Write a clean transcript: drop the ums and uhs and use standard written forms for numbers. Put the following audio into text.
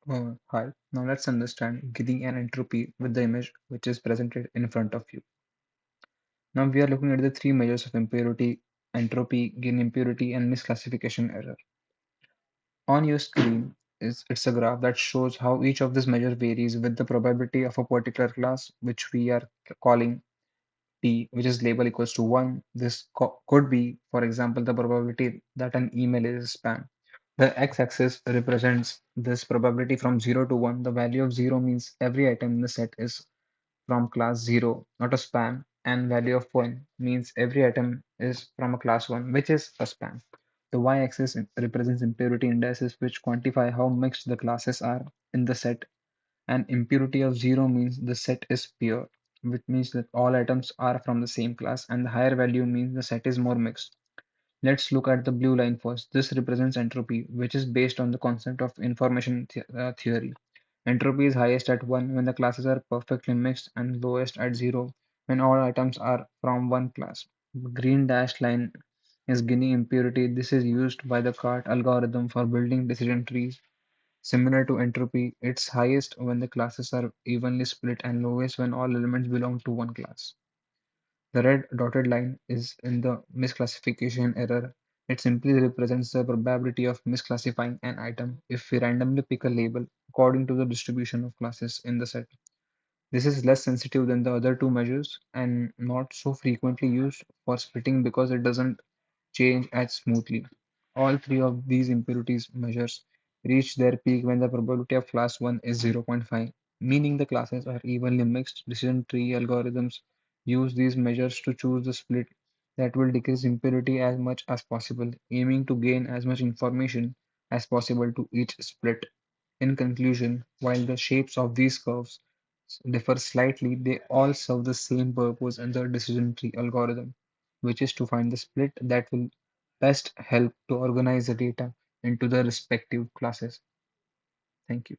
Hi, now let's understand Gini and entropy with the image which is presented in front of you. Now we are looking at the three measures of impurity, entropy, Gini impurity, and misclassification error. On your screen it's a graph that shows how each of these measures varies with the probability of a particular class, which we are calling T, which is label equals to 1. This could be, for example, the probability that an email is spam. The x-axis represents this probability from 0 to 1. The value of 0 means every item in the set is from class 0, not a spam, and value of 1 means every item is from a class 1, which is a spam. The y-axis represents impurity indices, which quantify how mixed the classes are in the set, and impurity of 0 means the set is pure, which means that all items are from the same class, and the higher value means the set is more mixed. Let's look at the blue line first. This represents entropy, which is based on the concept of information theory. Entropy is highest at 1 when the classes are perfectly mixed and lowest at 0 when all items are from one class. The green dashed line is Gini impurity. This is used by the CART algorithm for building decision trees. Similar to entropy, it's highest when the classes are evenly split and lowest when all elements belong to one class. The red dotted line is in the misclassification error. It simply represents the probability of misclassifying an item if we randomly pick a label according to the distribution of classes in the set. This is less sensitive than the other two measures and not so frequently used for splitting because it doesn't change as smoothly. All three of these impurities measures reach their peak when the probability of class 1 is 0.5, meaning the classes are evenly mixed. Decision tree algorithms use these measures to choose the split that will decrease impurity as much as possible, aiming to gain as much information as possible to each split. In conclusion, while the shapes of these curves differ slightly, they all serve the same purpose in the decision tree algorithm, which is to find the split that will best help to organize the data into the respective classes. Thank you.